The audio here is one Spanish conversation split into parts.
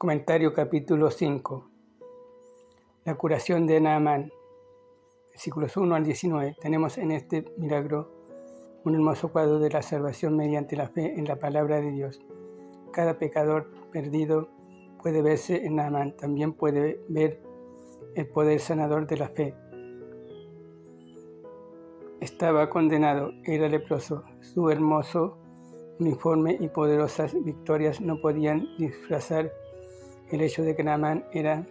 Comentario capítulo 5. La curación de Naamán. Versículos 1 al 19. Tenemos en este milagro un hermoso cuadro de la salvación mediante la fe en la palabra de Dios. Cada pecador perdido puede verse en Naamán. También puede ver el poder sanador de la fe. Estaba condenado, era leproso. Su hermoso uniforme y poderosas victorias no podían disfrazar el hecho de que Naamán era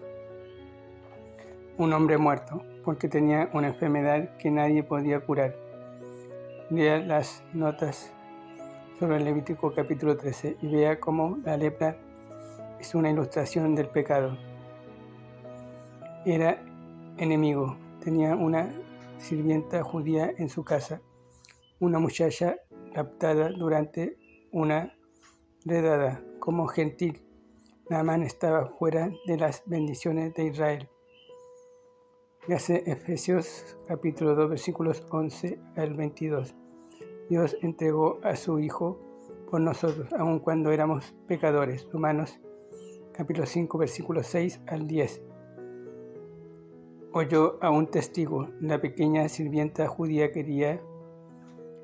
un hombre muerto, porque tenía una enfermedad que nadie podía curar. Lea las notas sobre el Levítico capítulo 13 y vea cómo la lepra es una ilustración del pecado. Era enemigo, tenía una sirvienta judía en su casa, una muchacha raptada durante una redada. Como gentil, Naamán estaba fuera de las bendiciones de Israel. Hace Efesios capítulo 2 versículos 11 al 22. Dios entregó a su Hijo por nosotros, aun cuando éramos pecadores. Romanos capítulo 5 versículos 6 al 10. Oyó a un testigo. La pequeña sirvienta judía quería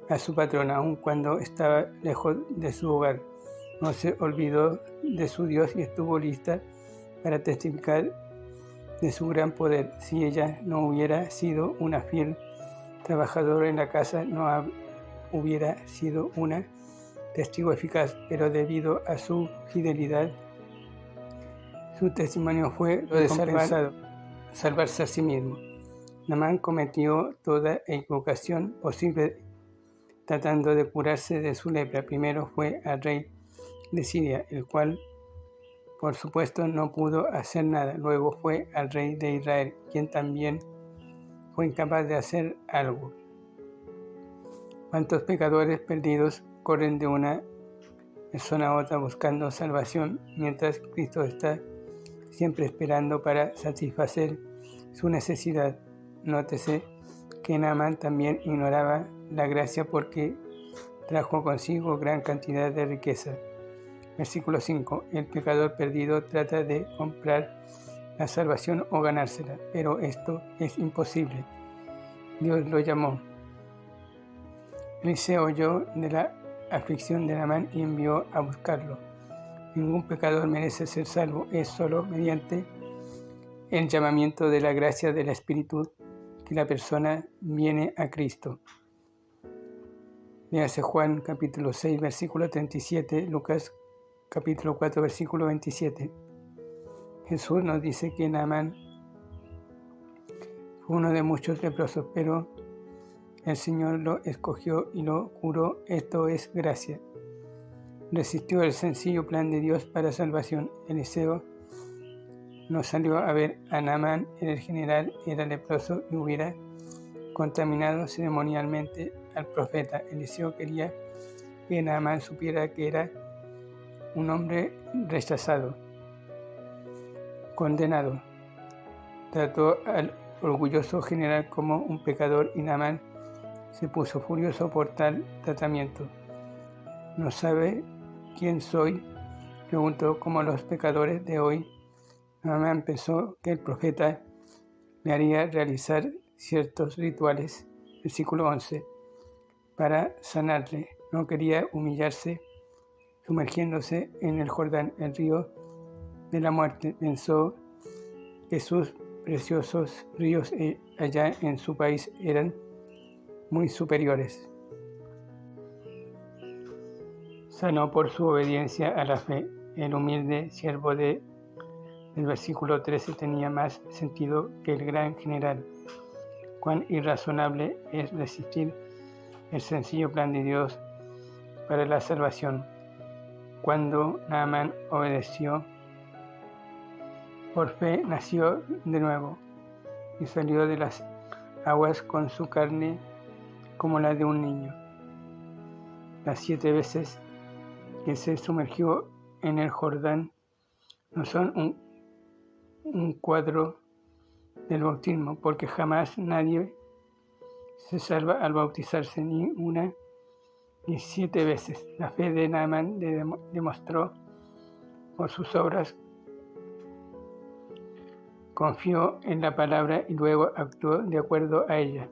a su patrona, aun cuando estaba lejos de su hogar. No se olvidó de su Dios y estuvo lista para testificar de su gran poder. Si ella no hubiera sido una fiel trabajadora en la casa, no hubiera sido una testigo eficaz, pero debido a su fidelidad, su testimonio fue lo de salvarse a sí mismo. Naamán cometió toda equivocación posible tratando de curarse de su lepra. Primero fue al rey de Siria, el cual por supuesto no pudo hacer nada. Luego fue al rey de Israel, quien también fue incapaz de hacer algo. ¿Cuántos pecadores perdidos corren de una persona a otra buscando salvación, mientras Cristo está siempre esperando para satisfacer su necesidad? Nótese que Naamán también ignoraba la gracia porque trajo consigo gran cantidad de riqueza. Versículo 5. El pecador perdido trata de comprar la salvación o ganársela, pero esto es imposible. Dios lo llamó. Eliseo oyó de la aflicción de Naamán y envió a buscarlo. Ningún pecador merece ser salvo, es solo mediante el llamamiento de la gracia del Espíritu que la persona viene a Cristo. Véase Juan capítulo 6 versículo 37, Lucas capítulo 4 versículo 27. Jesús nos dice que Naamán fue uno de muchos leprosos, pero el Señor lo escogió y lo curó. Esto es gracia. Resistió el sencillo plan de Dios para salvación. Eliseo no salió a ver a Naamán. El general era leproso y hubiera contaminado ceremonialmente al profeta. Eliseo quería que Naamán supiera que era un hombre rechazado, condenado. Trató al orgulloso general como un pecador y Naamán se puso furioso por tal tratamiento. ¿No sabe quién soy?, preguntó. Como los pecadores de hoy. Naamán pensó que el profeta le haría realizar ciertos rituales, versículo 11, para sanarle. No quería humillarse sumergiéndose en el Jordán, el río de la muerte. Pensó que sus preciosos ríos allá en su país eran muy superiores. Sanó por su obediencia a la fe. El humilde siervo del versículo 13 tenía más sentido que el gran general. Cuán irrazonable es resistir el sencillo plan de Dios para la salvación. Cuando Naamán obedeció, por fe nació de nuevo y salió de las aguas con su carne como la de un niño. Las 7 veces que se sumergió en el Jordán no son un cuadro del bautismo, porque jamás nadie se salva al bautizarse, ni una ni 7 veces. La fe de Naamán demostró por sus obras confió en la palabra y luego actuó de acuerdo a ella.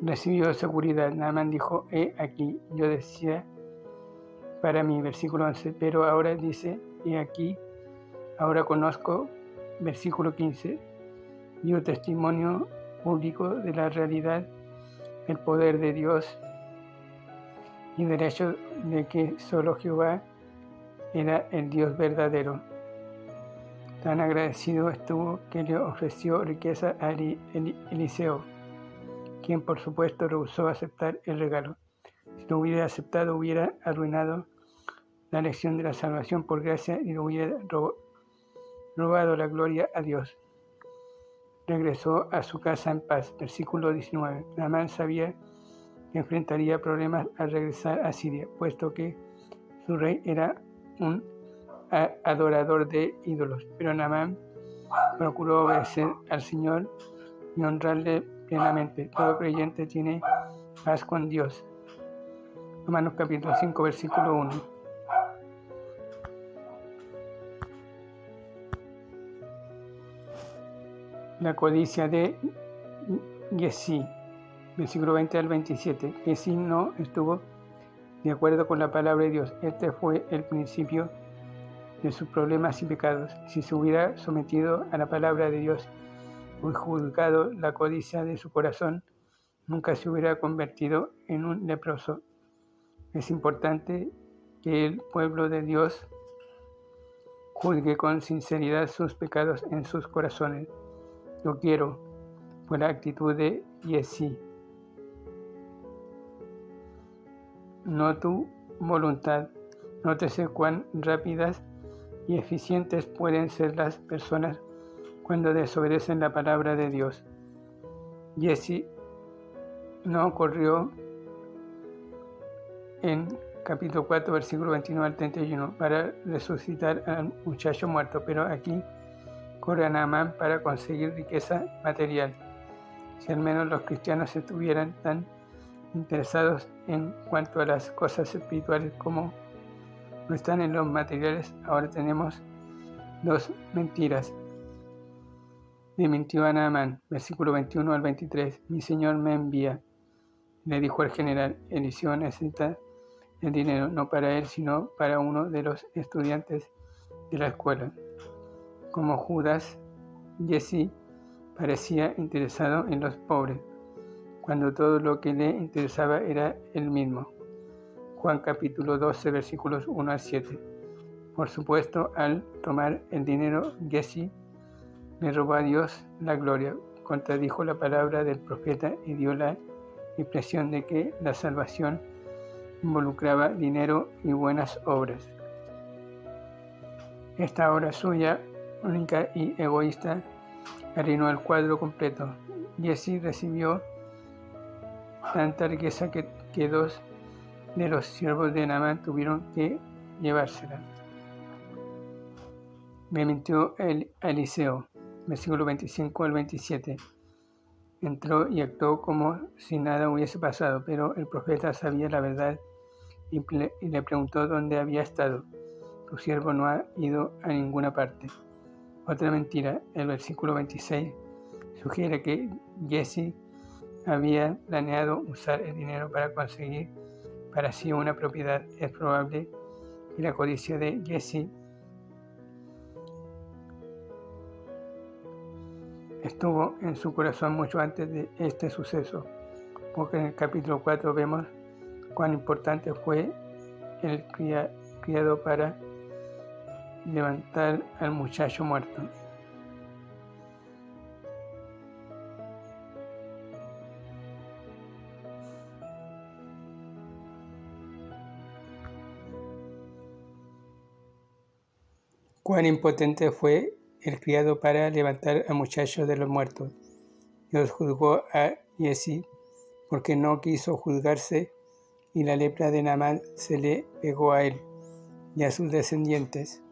Recibió seguridad. Naamán dijo: aquí, yo decía para mí, versículo 11, pero ahora dice: aquí, ahora conozco, versículo 15, dio testimonio público de la realidad, el poder de Dios y del hecho de que solo Jehová era el Dios verdadero. Tan agradecido estuvo que le ofreció riqueza a Eliseo, quien por supuesto rehusó aceptar el regalo. Si lo hubiera aceptado, hubiera arruinado la lección de la salvación por gracia y le hubiera robado la gloria a Dios. Regresó a su casa en paz. Versículo 19. Naamán sabía que enfrentaría problemas al regresar a Siria, puesto que su rey era un adorador de ídolos. Pero Naamán procuró obedecer al Señor y honrarle plenamente. Todo creyente tiene paz con Dios. Romanos capítulo 5, versículo 1. La codicia de Giezi, versículo 20 al 27. Giezi no estuvo de acuerdo con la palabra de Dios. Este fue el principio de sus problemas y pecados. Si se hubiera sometido a la palabra de Dios y juzgado la codicia de su corazón, nunca se hubiera convertido en un leproso. Es importante que el pueblo de Dios juzgue con sinceridad sus pecados en sus corazones. Yo quiero, fue la actitud de Giezi. No tu voluntad. Nótese cuán rápidas y eficientes pueden ser las personas cuando desobedecen la palabra de Dios. Giezi no corrió en capítulo 4, versículo 29 al 31 para resucitar al muchacho muerto, pero aquí corre a Naamán para conseguir riqueza material. Si al menos los cristianos estuvieran tan interesados en cuanto a las cosas espirituales como no están en los materiales. Ahora tenemos dos mentiras. Le mintió a Naamán, versículo 21 al 23. Mi señor me envía, le dijo el general. Eliseo necesita el dinero, no para él, sino para uno de los estudiantes de la escuela. Como Judas, Giezi parecía interesado en los pobres, cuando todo lo que le interesaba era él mismo. Juan capítulo 12, versículos 1 al 7. Por supuesto, al tomar el dinero, Giezi le robó a Dios la gloria, contradijo la palabra del profeta y dio la impresión de que la salvación involucraba dinero y buenas obras. Esta obra suya, única y egoísta, arruinó el cuadro completo. Giezi recibió tanta riqueza que dos de los siervos de Naamán tuvieron que llevársela. Le mintió a Eliseo, versículo 25 al 27. Entró y actuó como si nada hubiese pasado, pero el profeta sabía la verdad y le preguntó dónde había estado. Tu siervo no ha ido a ninguna parte. Otra mentira, el versículo 26, sugiere que Giezi había planeado usar el dinero para conseguir para sí una propiedad. Es probable que la codicia de Giezi estuvo en su corazón mucho antes de este suceso, porque en el capítulo 4 vemos cuán importante fue el criado para levantar al muchacho muerto. Cuán impotente fue el criado para levantar al muchacho de los muertos. Dios juzgó a Giezi porque no quiso juzgarse, y la lepra de Naamán se le pegó a él y a sus descendientes.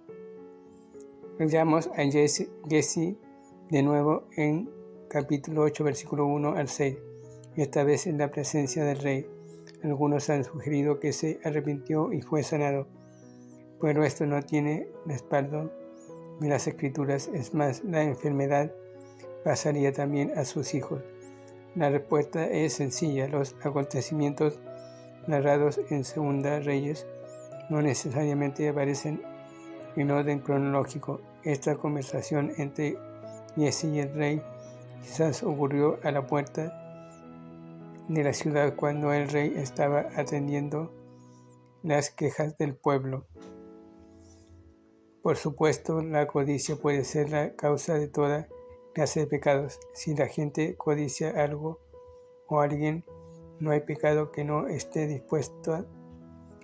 Veamos a Giezi de nuevo en capítulo 8, versículo 1 al 6, esta vez en la presencia del rey. Algunos han sugerido que se arrepintió y fue sanado. pero esto no tiene respaldo en las Escrituras. Es más, la enfermedad pasaría también a sus hijos. La respuesta es sencilla. Los acontecimientos narrados en Segunda Reyes no necesariamente aparecen en orden cronológico. Esta conversación entre Giezi y el rey quizás ocurrió a la puerta de la ciudad cuando el rey estaba atendiendo las quejas del pueblo. Por supuesto, la codicia puede ser la causa de toda clase de pecados. Si la gente codicia algo o alguien, no hay pecado que no esté dispuesto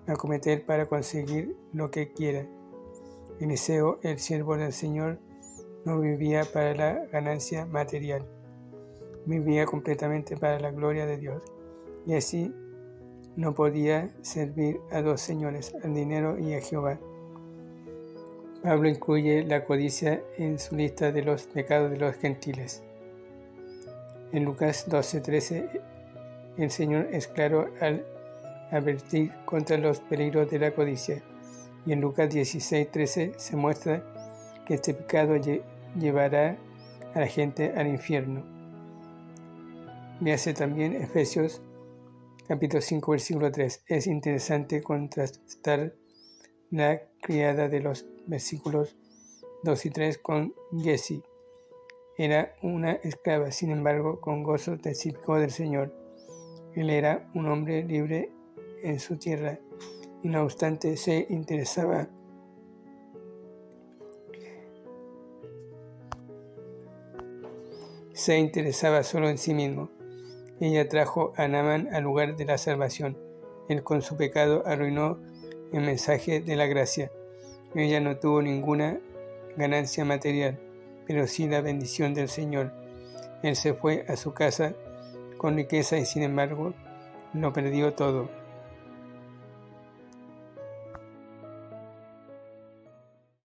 a cometer para conseguir lo que quiera. Eliseo, el siervo del Señor, no vivía para la ganancia material, vivía completamente para la gloria de Dios. Y así no podía servir a dos señores, al dinero y a Jehová. Pablo incluye la codicia en su lista de los pecados de los gentiles. En Lucas 12:13, el Señor es claro al advertir contra los peligros de la codicia. Y en Lucas 16:13 se muestra que este pecado llevará a la gente al infierno. Léase también Efesios capítulo 5, versículo 3. Es interesante contrastar la criada de los versículos 2 y 3 con Giezi. Era una esclava, sin embargo, con gozo testificó del Señor. Él era un hombre libre en su tierra y no obstante se interesaba solo en sí mismo. Ella trajo a Naamán al lugar de la salvación. Él con su pecado arruinó el mensaje de la gracia. Ella no tuvo ninguna ganancia material, pero sí la bendición del Señor. Él se fue a su casa con riqueza y sin embargo lo perdió todo.